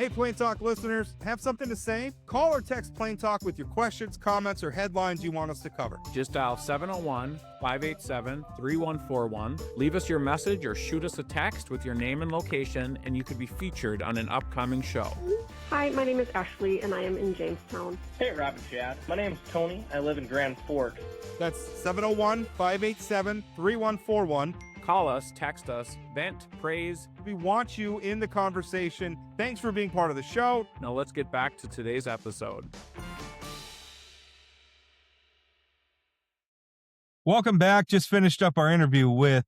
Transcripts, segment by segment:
Hey, Plain Talk listeners, have something to say? Call or text Plain Talk with your questions, comments, or headlines you want us to cover. Just dial 701-587-3141. Leave us your message or shoot us a text with your name and location, and you could be featured on an upcoming show. Hi, my name is Ashley, and I am in Jamestown. Hey, Rob and Chad. My name is Tony. I live in Grand Forks. That's 701-587-3141. Call us, text us, vent, praise. We want you in the conversation. Thanks for being part of the show. Now let's get back to today's episode. Welcome back. Just finished up our interview with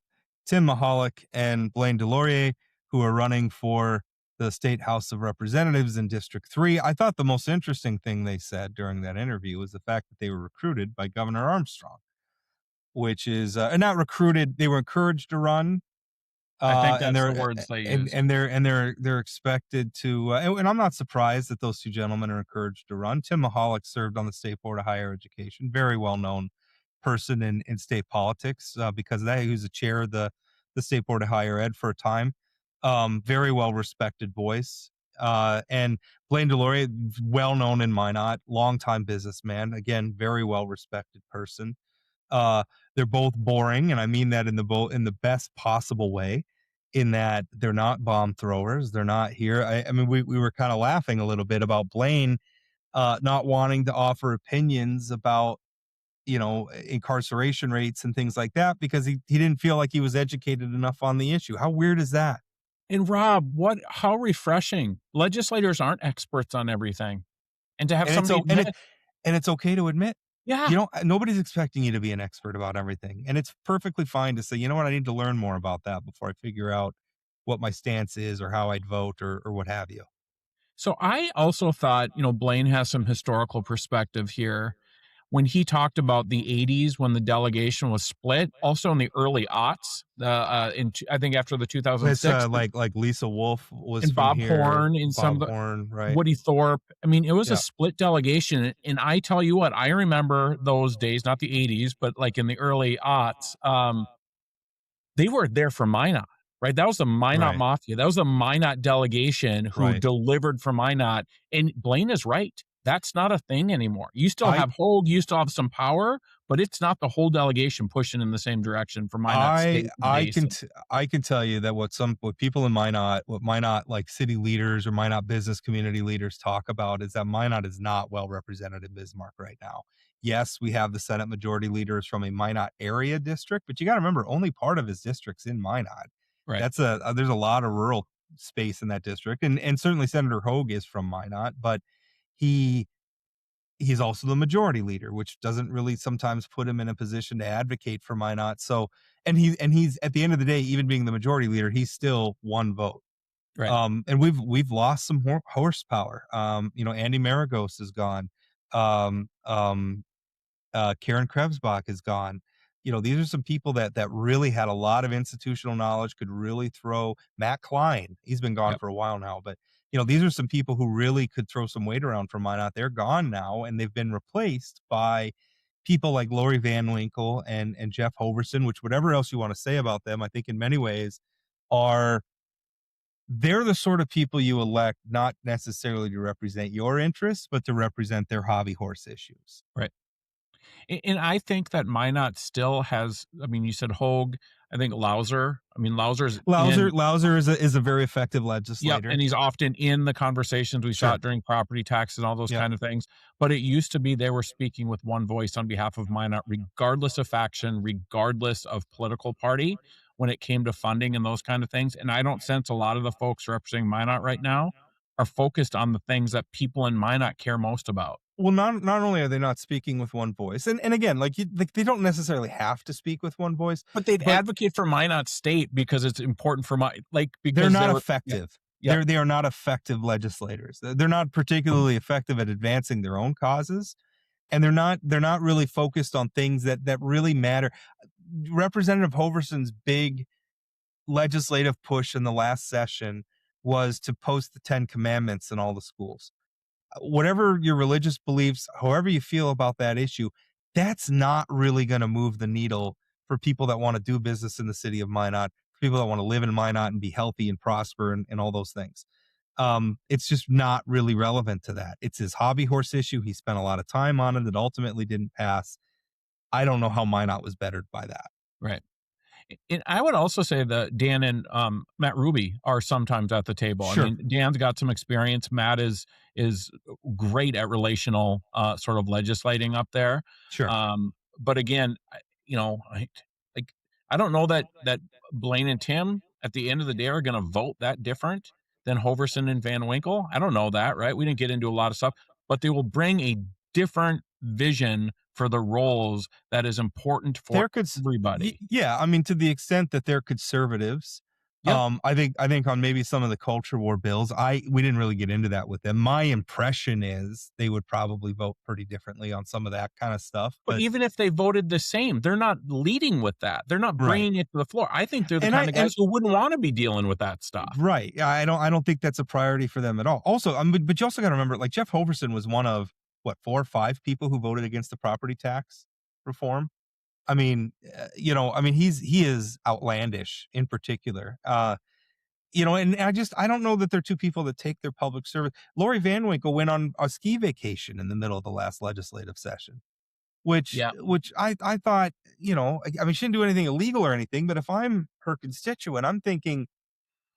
Tim Mahalik and Blaine Delorier, who are running for the State House of Representatives in District 3. I thought the most interesting thing they said during that interview was the fact that they were recruited by Governor Armstrong, which is not recruited. They were encouraged to run. I think that's the words they use. And they're expected to. And I'm not surprised that those two gentlemen are encouraged to run. Tim Mahalik served on the State Board of Higher Education, very well known person in state politics because of that. He was the chair of the State Board of Higher Ed for a time. Very well respected voice. And Blaine Delorier, well known in Minot, longtime businessman. Again, very well respected person. They're both boring, and I mean that in the best possible way, in that they're not bomb throwers. They're not here. I mean, we were kind of laughing a little bit about Blaine not wanting to offer opinions about, incarceration rates and things like that because he didn't feel like he was educated enough on the issue. How weird is that? And Rob, how refreshing. Legislators aren't experts on everything. And to have somebody and it's okay to admit. Yeah. Nobody's expecting you to be an expert about everything. And it's perfectly fine to say, you know what, I need to learn more about that before I figure out what my stance is or how I'd vote or what have you. So I also thought, Blaine has some historical perspective here. When he talked about the 80s when the delegation was split, also in the early aughts, I think after the 2006, like Lisa Wolf was and from Bob here, Horn and some of the Horn, right? Woody Thorpe. I mean, it was a split delegation, and I tell you what, I remember those days, not the 80s, but like in the early aughts, they were there for Minot, right? That was the Minot Mafia. That was the Minot delegation who delivered for Minot, and Blaine is right. That's not a thing anymore. You still have Hogue, you still have some power, but it's not the whole delegation pushing in the same direction for Minot. I can tell you that what people in Minot, like city leaders or Minot business community leaders talk about is that Minot is not well represented in Bismarck right now. Yes, we have the Senate Majority Leaders from a Minot area district, but you got to remember only part of his district's in Minot. Right. There's a lot of rural space in that district, and certainly Senator Hogue is from Minot, but he's also the majority leader, which doesn't really sometimes put him in a position to advocate for Minot. So, and he's at the end of the day, even being the majority leader, he's still one vote. Right. And we've lost some horsepower. Andy Maragos is gone. Karen Krebsbach is gone. These are some people that really had a lot of institutional knowledge, could really throw. Matt Klein, he's been gone for a while now, but these are some people who really could throw some weight around for Minot. They're gone now, and they've been replaced by people like Lori Van Winkle and Jeff Hoverson, which whatever else you want to say about them, I think in many ways they're the sort of people you elect not necessarily to represent your interests, but to represent their hobby horse issues. Right. And I think that Minot still has, you said Hogue, I think Lauser. Lauser is a very effective legislator. And he's often in the conversations we saw during property taxes and all those kind of things. But it used to be they were speaking with one voice on behalf of Minot, regardless of faction, regardless of political party, when it came to funding and those kind of things. And I don't sense a lot of the folks representing Minot right now are focused on the things that people in Minot care most about. Well, not only are they not speaking with one voice, and again, they don't necessarily have to speak with one voice, but they'd advocate for Minot State because it's important for because they're not effective. Yeah. They are not effective legislators. They're not particularly effective at advancing their own causes, and they're not really focused on things that really matter. Representative Hoverson's big legislative push in the last session was to post the 10 Commandments in all the schools. Whatever your religious beliefs, however you feel about that issue, that's not really going to move the needle for people that want to do business in the city of Minot, for people that want to live in Minot and be healthy and prosper and all those things. It's just not really relevant to that. It's his hobby horse issue. He spent a lot of time on it that ultimately didn't pass. I don't know how Minot was bettered by that. Right. And I would also say that Dan and Matt Ruby are sometimes at the table. Sure. I mean, Dan's got some experience. Matt is great at relational sort of legislating up there. Sure. But again, I don't know that Blaine and Tim at the end of the day are going to vote that different than Hoverson and Van Winkle. I don't know that, right? We didn't get into a lot of stuff, but they will bring a different vision for the roles that is important for everybody. Yeah, I mean, to the extent that they're conservatives. Yep. I think on maybe some of the culture war bills, we didn't really get into that with them. My impression is they would probably vote pretty differently on some of that kind of stuff. But even if they voted the same, they're not leading with that. They're not bringing it to the floor. I think they're the kind of guys who wouldn't want to be dealing with that stuff. Right. I don't think that's a priority for them at all. Also, but you also got to remember, like Jeff Hoverson was one of 4 or 5 people who voted against the property tax reform. I mean, he is outlandish in particular. And I don't know that they're two people that take their public service. Lori Van Winkle went on a ski vacation in the middle of the last legislative session, which I thought, she didn't do anything illegal or anything, but if I'm her constituent, I'm thinking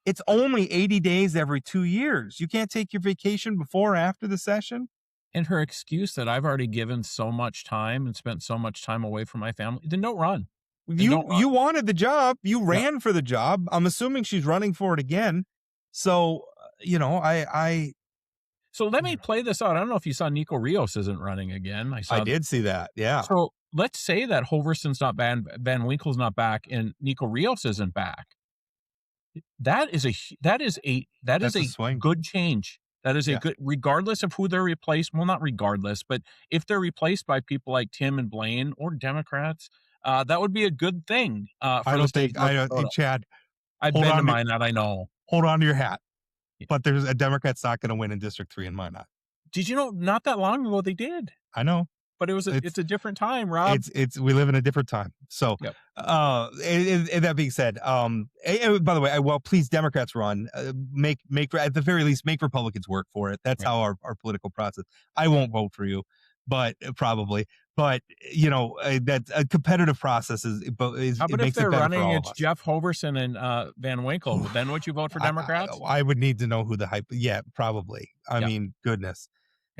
it's only 80 days every 2 years. You can't take your vacation before or after the session. And her excuse that I've already given so much time and spent so much time away from my family, then don't run. You wanted the job. You ran for the job. I'm assuming she's running for it again. So, So let me play this out. I don't know if you saw Nico Rios isn't running again. I did see that. Yeah. So let's say that Hoverson's not banned, Van Winkle's not back, and Nico Rios isn't back. That is a swing. Good change. That is a good, regardless of who they're replaced. Well, not regardless, but if they're replaced by people like Tim and Blaine or Democrats, that would be a good thing. Chad, I've been to Minot. I know. Hold on to your hat. But there's a Democrat's not going to win in District 3 in Minot. Did you know? Not that long ago they did. I know. But it's a different time, Rob. We live in a different time. So, and that being said, and by the way, please, Democrats run, make at the very least make Republicans work for it. That's how our political process. I won't vote for you, but probably. But that a competitive process is. How about if they're running? It's Jeff Hoverson and Van Winkle. Then would you vote for Democrats? I would need to know who the hype. Yeah, probably. I mean, goodness.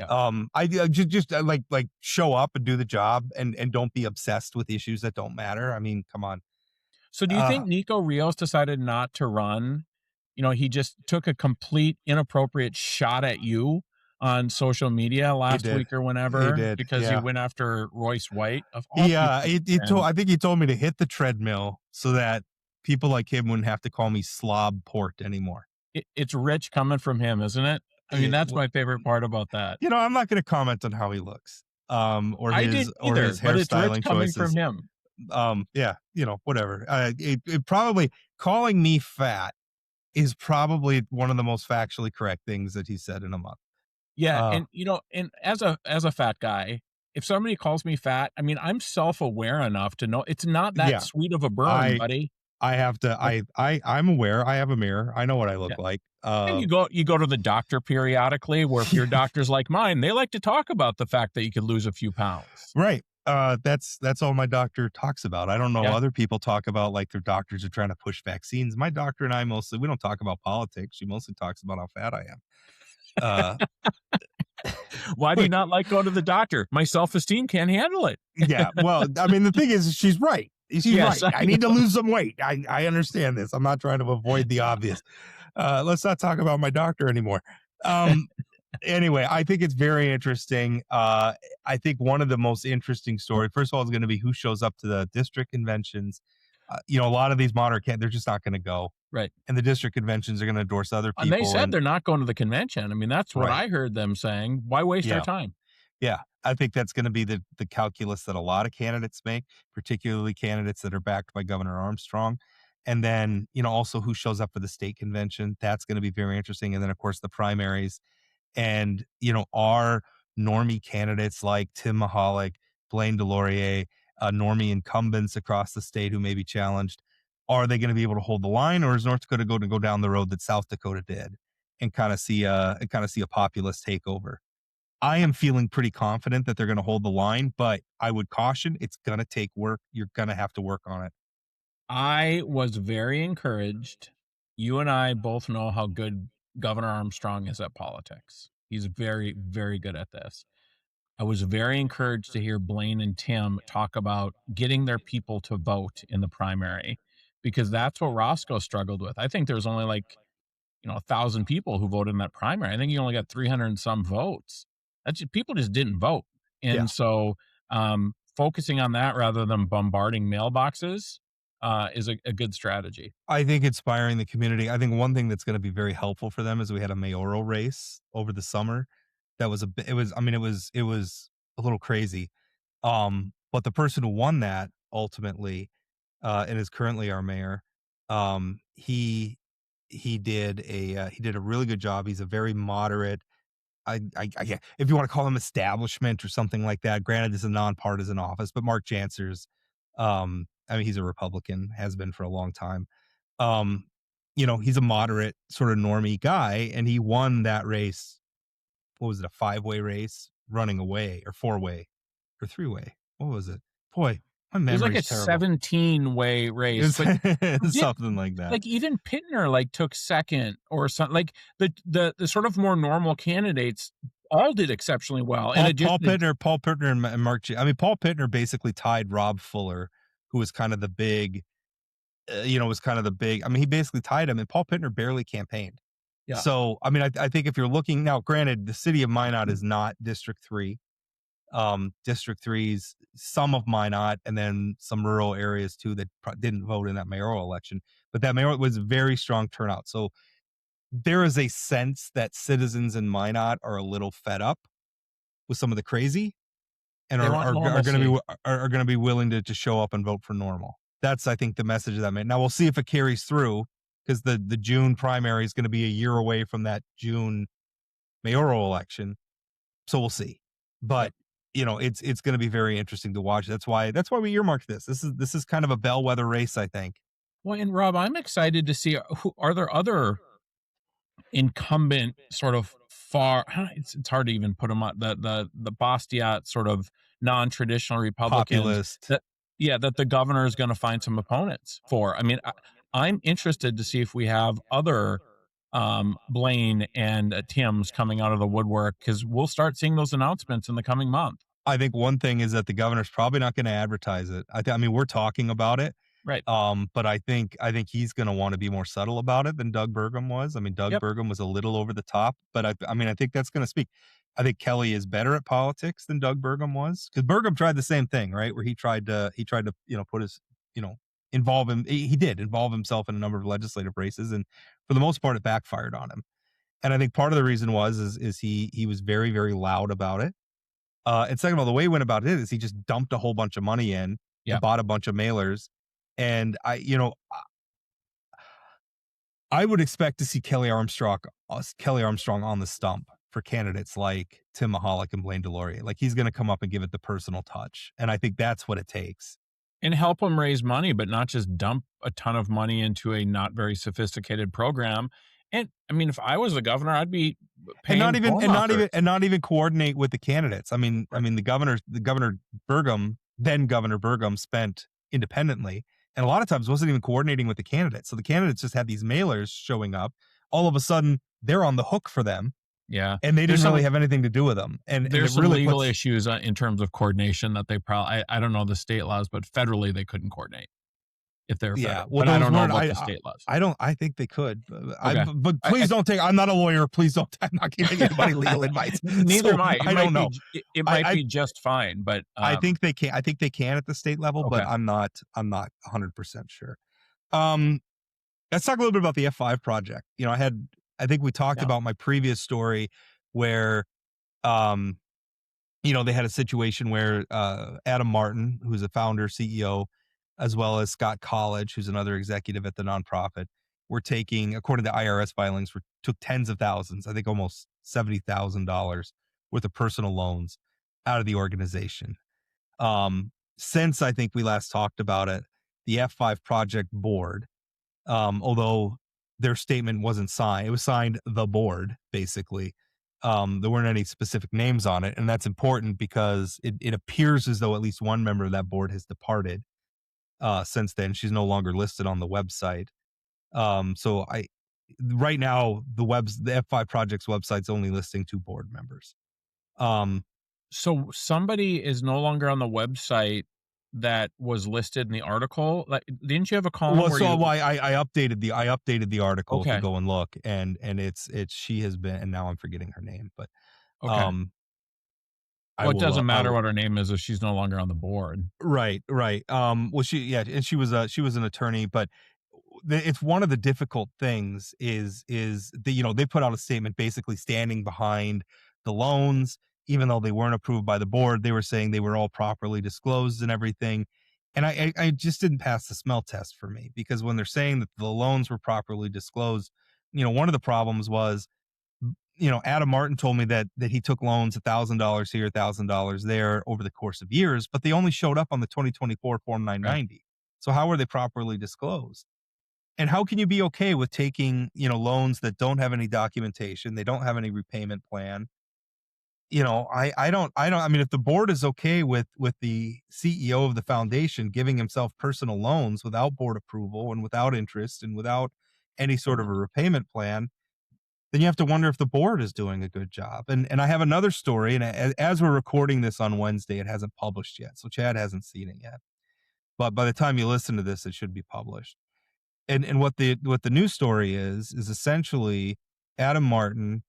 Yeah. I just like show up and do the job and don't be obsessed with issues that don't matter. I mean, come on. So do you think Nico Rios decided not to run? He just took a complete inappropriate shot at you on social media last week or whenever because he went after Royce White. I think he told me to hit the treadmill so that people like him wouldn't have to call me slob port anymore. It's rich coming from him, isn't it? I mean, that's my favorite part about that. I'm not going to comment on how he looks, or his hairstyling coming choices from him. Whatever. It probably calling me fat is probably one of the most factually correct things that he said in a month. Yeah, and as a fat guy, if somebody calls me fat, I mean, I'm self-aware enough to know it's not that sweet of a burn, buddy. I have to. I'm aware. I have a mirror. I know what I look like. And you go to the doctor periodically. Where if your doctor's like mine, they like to talk about the fact that you could lose a few pounds. Right. That's all my doctor talks about. I don't know. Other people talk about like their doctors are trying to push vaccines. My doctor and I we don't talk about politics. She mostly talks about how fat I am. Why do you not like going to the doctor? My self-esteem can't handle it. Yeah. Well, I mean, the thing is, she's right. She's right. I need to lose some weight. I understand this. I'm not trying to avoid the obvious. Let's not talk about my doctor anymore. Anyway, I think it's very interesting. I think one of the most interesting stories, first of all, is going to be who shows up to the district conventions. A lot of these modern they're just not going to go. Right. And the district conventions are going to endorse other people. And they said they're not going to the convention. I mean, that's what I heard them saying. Why waste our time? Yeah. I think that's going to be the calculus that a lot of candidates make, particularly candidates that are backed by Governor Armstrong. And then, also who shows up for the state convention. That's going to be very interesting. And then, of course, the primaries. And, our normie candidates like Tim Mahalik, Blaine DeLaurier, normie incumbents across the state who may be challenged, are they going to be able to hold the line, or is North Dakota going to go down the road that South Dakota did and kind of see a populist takeover. I am feeling pretty confident that they're going to hold the line, but I would caution it's going to take work. You're going to have to work on it. I was very encouraged. You and I both know how good Governor Armstrong is at politics. He's very, very good at this. I was very encouraged to hear Blaine and Tim talk about getting their people to vote in the primary, because that's what Roscoe struggled with. I think there's only 1,000 people who voted in that primary. I think he only got 300 and some votes. People just didn't vote. And so focusing on that rather than bombarding mailboxes is a good strategy. I think inspiring the community. I think one thing that's going to be very helpful for them is we had a mayoral race over the summer. That was it was a little crazy. But the person who won that ultimately, and is currently our mayor, he did a really good job. He's a very moderate, if you want to call him establishment or something like that. Granted, this is a nonpartisan office, but Mark Jantzer's, he's a Republican, has been for a long time. He's a moderate sort of normie guy, and he won that race. What was it, a 5-way race running away, or 4-way or 3-way? What was it? Boy, my memory's terrible. It was like a 17-way race, but something like that. Like even Pittner took second or something. Like the sort of more normal candidates all did exceptionally well. Paul Pittner and Mark G. Paul Pittner basically tied Rob Fuller, who was kind of the big, he basically tied him, and Paul Pittner barely campaigned. Yeah. So, I think if you're looking now, granted, the city of Minot is not District 3. District 3's some of Minot, and then some rural areas too that didn't vote in that mayoral election. But that mayoral was a very strong turnout. So there is a sense that citizens in Minot are a little fed up with some of the crazy, and are going to be willing to show up and vote for normal. That's, I think, the message of that man. Now we'll see if it carries through, because the June primary is going to be a year away from that June mayoral election. So we'll see. But it's going to be very interesting to watch. That's why we earmarked this. This is kind of a bellwether race, I think. Well, and Rob, I'm excited to see, are there other incumbent sort of it's hard to even put them on the Bastiat sort of non-traditional Republicans populist that the governor is going to find some opponents for. I'm interested to see if we have other Blaine and Tim's coming out of the woodwork, because we'll start seeing those announcements in the coming month. I think one thing is that the governor's probably not going to advertise it. We're talking about it. Right. But I think he's going to want to be more subtle about it than Doug Burgum was. Doug Burgum was a little over the top, but I think that's going to speak. I think Kelly is better at politics than Doug Burgum was, because Burgum tried the same thing, right? Where he tried to put his, involve him. He did involve himself in a number of legislative races, and for the most part, it backfired on him. And I think part of the reason is he was very, very loud about it. And second of all, the way he went about it is he just dumped a whole bunch of money in and bought a bunch of mailers. And I would expect to see Kelly Armstrong on the stump for candidates like Tim Mahalik and Blaine DeLaurier. Like, he's going to come up and give it the personal touch. And I think that's what it takes. And help them raise money, but not just dump a ton of money into a not very sophisticated program. And if I was the governor, I'd be paying not even coordinate with the candidates. The governor Burgum spent independently, and a lot of times wasn't even coordinating with the candidates. So the candidates just had these mailers showing up. All of a sudden, they're on the hook for them. Yeah. And they didn't really have anything to do with them. And there's some legal issues in terms of coordination that they probably, I don't know the state laws, but federally they couldn't coordinate if they're federal. Well, but I don't know about the state laws. I think they could. Okay. But please don't take, I'm not a lawyer. Please don't, I'm not giving anybody legal advice. Neither am I. I don't know. It might be just fine, but I think they can. I think they can at the state level, okay. But I'm not 100% sure. Let's talk a little bit about the F5 project. I think we talked about my previous story where, they had a situation where Adam Martin, who's a founder, CEO, as well as Scott College, who's another executive at the nonprofit, were taking, according to IRS filings, took tens of thousands, I think almost $70,000 worth of personal loans out of the organization. Since I think we last talked about it, the F5 project board, although their statement wasn't signed. It was signed the board, basically. There weren't any specific names on it, and that's important because it appears as though at least one member of that board has departed since then. She's no longer listed on the website. So right now the F5 Project's website's only listing 2 board members. So somebody is no longer on the website that was listed in the article. Like, didn't you have a column? Well, so I updated the article Okay. to go and look, and it's she has been, and now I'm forgetting her name, but okay. Well, it doesn't matter what her name is if she's no longer on the board. Right. Well, and she was an attorney, but it's one of the difficult things is that, they put out a statement basically standing behind the loans, even though they weren't approved by the board. They were saying they were all properly disclosed and everything. And I just didn't pass the smell test for me, because when they're saying that the loans were properly disclosed, one of the problems was, Adam Martin told me that he took loans $1,000 here, $1,000 there over the course of years, but they only showed up on the 2024 Form 990. Right. So how are they properly disclosed? And how can you be okay with taking, loans that don't have any documentation? They don't have any repayment plan. I mean, if the board is okay with the CEO of the foundation giving himself personal loans without board approval and without interest and without any sort of a repayment plan, then you have to wonder if the board is doing a good job. And I have another story, and as we're recording this on Wednesday, it hasn't published yet, so Chad hasn't seen it yet. But by the time you listen to this, it should be published. And what the news story is essentially Adam Martin,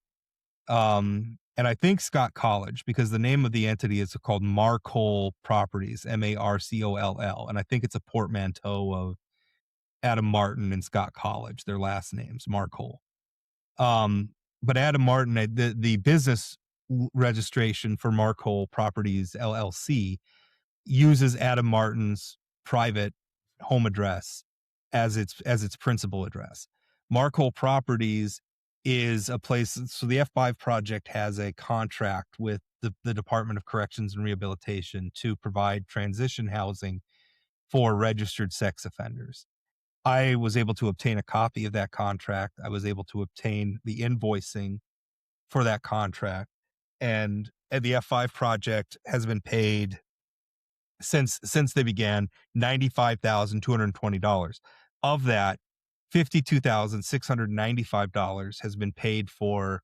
and I think Scott College, because the name of the entity is called Marcoll Properties, Marcoll, and I think it's a portmanteau of Adam Martin and Scott College, their last names, Marcoll. But Adam Martin, the business registration for Marcoll Properties LLC uses Adam Martin's private home address as its principal address. Marcoll Properties is a place. So the F5 project has a contract with the Department of Corrections and Rehabilitation to provide transition housing for registered sex offenders. I was able to obtain a copy of that contract. I was able to obtain the invoicing for that contract, and the F5 project has been paid since they began $95,220. Of that, $52,695 has been paid for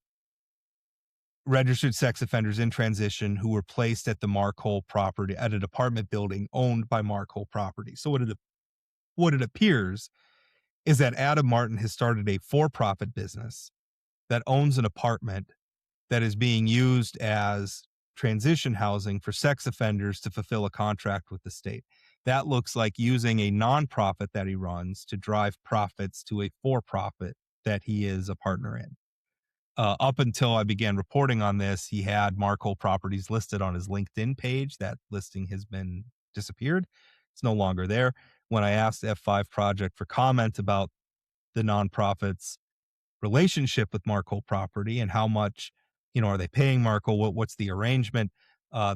registered sex offenders in transition who were placed at the Marcoll property, at an apartment building owned by Marcoll Property. So what it appears is that Adam Martin has started a for-profit business that owns an apartment that is being used as transition housing for sex offenders to fulfill a contract with the state. That looks like using a nonprofit that he runs to drive profits to a for-profit that he is a partner in. Up until I began reporting on this, he had Marcoll Properties listed on his LinkedIn page. That listing has been disappeared. It's no longer there. When I asked F5 Project for comment about the nonprofit's relationship with Marcoll Property and how much, are they paying Marcoll? What's the arrangement?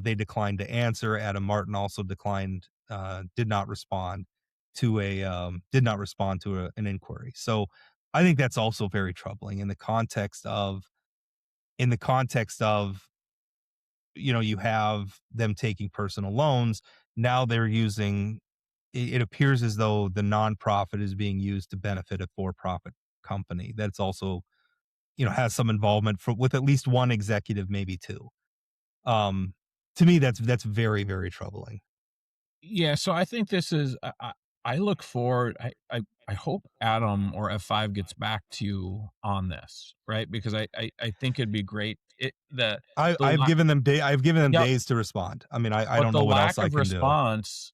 They declined to answer. Adam Martin also did not respond to an inquiry. So I think that's also very troubling in the context of, you have them taking personal loans. Now they're using, it appears as though the nonprofit is being used to benefit a for-profit company that's also, has some involvement with at least one executive, maybe two. To me, that's very, very troubling. Yeah. So I think this is, I look forward. I hope Adam or F5 gets back to you on this, right? Because I think it'd be great. I've given them days to respond. I mean, I don't know what else I can do. The lack of response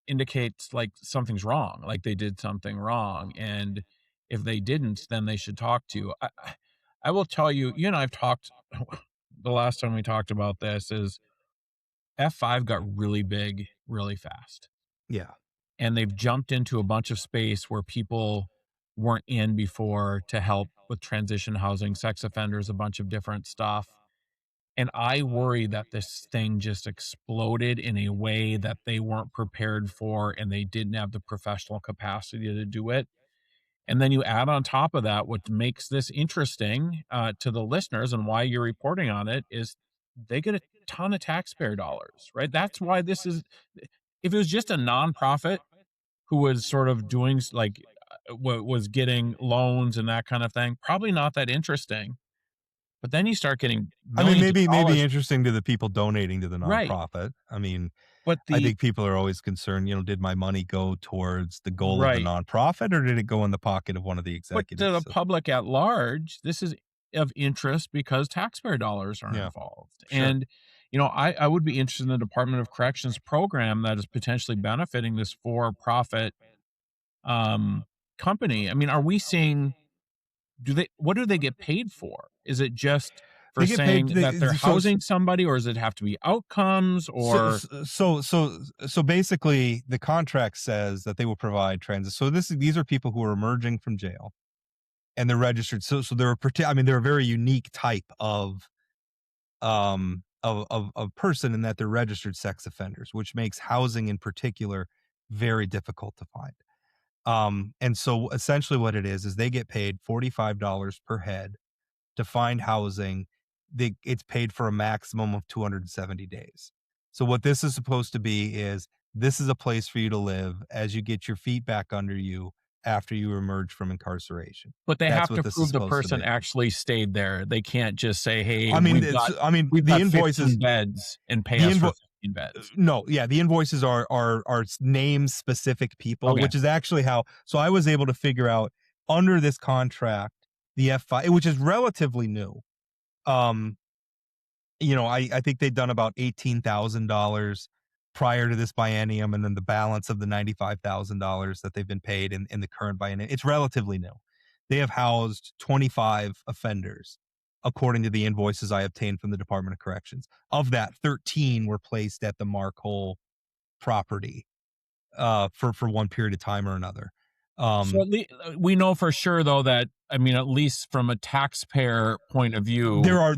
indicates like something's wrong, like they did something wrong. And if they didn't, then they should talk to you. I will tell you, I've talked, the last time we talked about this is F5 got really big really fast. Yeah. And they've jumped into a bunch of space where people weren't in before to help with transition housing, sex offenders, a bunch of different stuff. And I worry that this thing just exploded in a way that they weren't prepared for, and they didn't have the professional capacity to do it. And then you add on top of that, what makes this interesting to the listeners and why you're reporting on it is they get a ton of taxpayer dollars, right? That's why this is, if it was just a nonprofit who was sort of doing like, was getting loans and that kind of thing, probably not that interesting. But then you start getting millions of dollars. Maybe interesting to the people donating to the nonprofit. Right. I mean, I think people are always concerned, did my money go towards the goal of the nonprofit, or did it go in the pocket of one of the executives? But to the public at large, this is of interest because taxpayer dollars are involved. Sure. And, I would be interested in the Department of Corrections program that is potentially benefiting this for-profit company. I mean, are we seeing, what do they get paid for? Is it just for saying that they're housing somebody, or does it have to be outcomes, or? So basically the contract says that they will provide transit. So these are people who are emerging from jail and they're registered. So they're they're a very unique type of person in that they're registered sex offenders, which makes housing in particular very difficult to find. And so essentially what it is they get paid $45 per head to find housing. It's paid for a maximum of 270 days. So what this is supposed to be is this is a place for you to live as you get your feet back under you after you emerge from incarceration. But they have to prove the person actually stayed there. They can't just say, "Hey, we've got the invoices, beds, and pay us for 15 beds." No, yeah, the invoices are name specific people, which is actually how. So I was able to figure out under this contract, the F5, which is relatively new. I think they'd done about $18,000 prior to this biennium, and then the balance of the $95,000 that they've been paid in the current biennium. It's relatively new. They have housed 25 offenders, according to the invoices I obtained from the Department of Corrections. Of that, 13 were placed at the Mark Hole property for one period of time or another. So we know for sure, though, that at least from a taxpayer point of view, there are.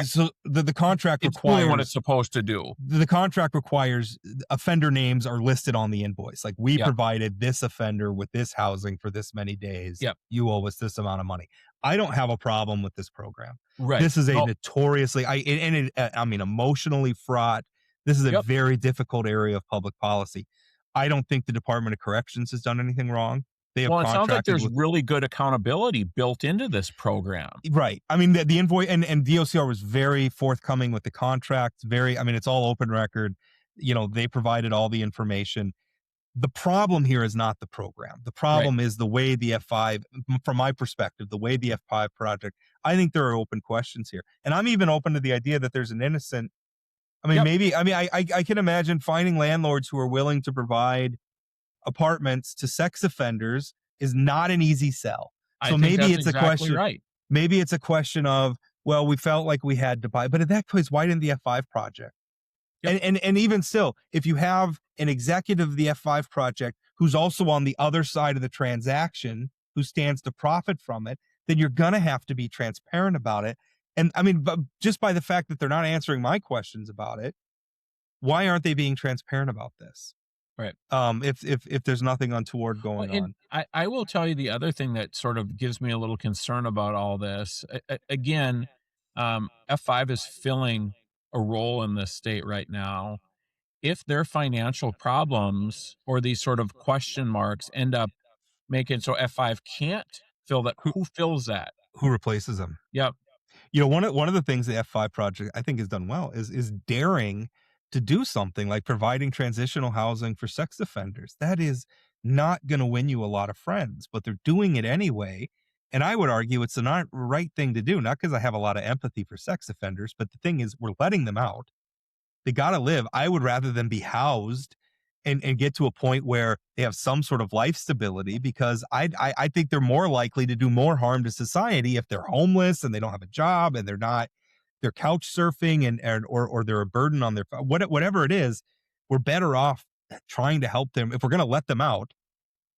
So the contract requires what it's supposed to do. The contract requires offender names are listed on the invoice. Like we provided this offender with this housing for this many days. Yep. You owe us this amount of money. I don't have a problem with this program. Right. This is a notoriously, emotionally fraught. This is a very difficult area of public policy. I don't think the Department of Corrections has done anything wrong. It sounds like there's really good accountability built into this program. Right. The invoice and DOCR was very forthcoming with the contract. It's all open record. They provided all the information. The problem here is not the program. The problem is the way the F5, from my perspective, the way the F5 project, I think there are open questions here. And I'm even open to the idea that there's an innocent, I can imagine finding landlords who are willing to provide apartments to sex offenders is not an easy sell. So maybe it's a question. Right. Maybe it's a question of, well, we felt like we had to buy, but in that case, why didn't the F5 project? And even still, if you have an executive of the F5 project who's also on the other side of the transaction, who stands to profit from it, then you're gonna have to be transparent about it. And but just by the fact that they're not answering my questions about it, why aren't they being transparent about this? Right. If there's nothing untoward going on. I will tell you the other thing that sort of gives me a little concern about all this. Again, F5 is filling a role in this state right now. If their financial problems or these sort of question marks end up making so F5 can't fill that, who fills that? Who replaces them? Yep. One of the things the F5 project I think has done well is daring to do something like providing transitional housing for sex offenders. That is not going to win you a lot of friends, but they're doing it anyway. And I would argue it's the not right thing to do, not because I have a lot of empathy for sex offenders, but the thing is we're letting them out. They got to live. I would rather than be housed and get to a point where they have some sort of life stability, because I think they're more likely to do more harm to society if they're homeless and they don't have a job and they're couch surfing or they're a burden on their, whatever it is. We're better off trying to help them. If we're going to let them out,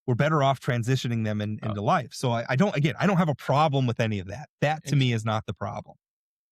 we're better off transitioning them into life. So I don't have a problem with any of that. That to me is not the problem.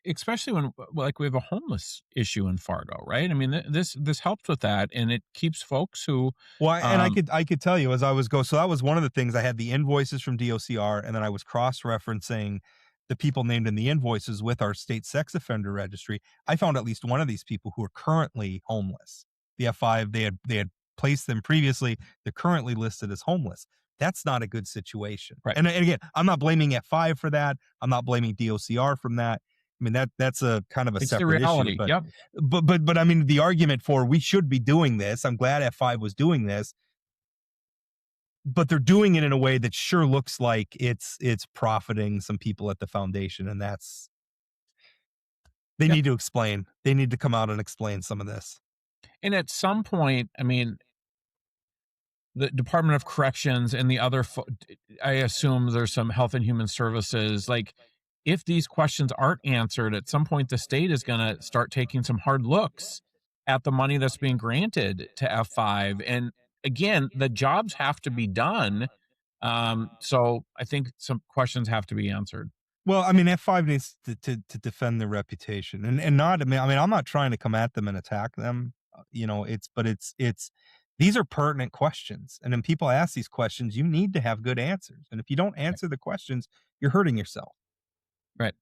especially when like we have a homeless issue in Fargo, right? I mean, this helps with that, and it keeps folks who. Well, and I could tell you as I was go. So that was one of the things. I had the invoices from DOCR, and then I was cross-referencing the people named in the invoices with our state sex offender registry. I found at least one of these people who are currently homeless. The F5, they had placed them previously. They're currently listed as homeless. That's not a good situation. Right. And again, I'm not blaming F5 for that. I'm not blaming DOCR from that. I mean, that's a kind of a separate reality. issue. Yep. But I mean, the argument for we should be doing this, I'm glad F5 was doing this, but they're doing it in a way that sure looks like it's profiting some people at the foundation, and that's they need to explain. They need to come out and explain some of this. And at some point, I mean, the Department of Corrections and the other, I assume there's some Health and Human Services, like if these questions aren't answered, at some point the state is going to start taking some hard looks at the money that's being granted to F5. And again, the jobs have to be done. So I think some questions have to be answered. Well, I mean, F5 needs to defend their reputation and not, I mean, I'm not trying to come at them and attack them. It's these are pertinent questions. And when people ask these questions, you need to have good answers. And if you don't answer the questions, you're hurting yourself. Right.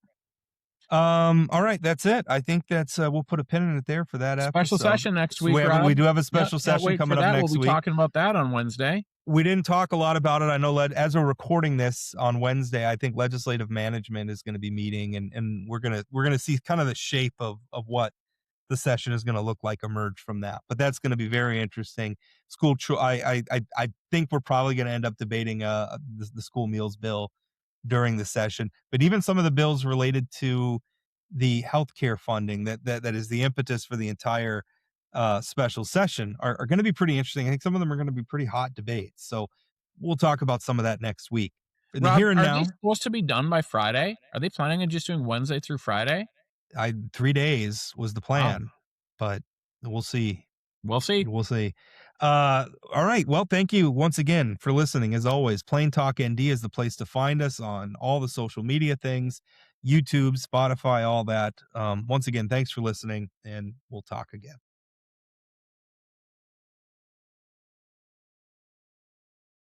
All right, that's it. I think that's we'll put a pin in it there for that special episode. Session next week. We do have a special session coming up next week. We'll be talking about that on Wednesday. We didn't talk a lot about it. I know as we're recording this on Wednesday, I think legislative management is going to be meeting, and we're gonna see kind of the shape of what the session is going to look like emerge from that. But that's going to be very interesting. I think we're probably going to end up debating the school meals bill during the session, but even some of the bills related to the healthcare funding that is the impetus for the entire special session are going to be pretty interesting. I think some of them are going to be pretty hot debates. So we'll talk about some of that next week. Rob, here and now, they supposed to be done by Friday? Are they planning on just doing Wednesday through Friday? 3 days was the plan, but we'll see. We'll see. All right. Well, thank you once again for listening. As always, Plain Talk ND is the place to find us on all the social media things, YouTube, Spotify, all that. Once again, thanks for listening, and we'll talk again.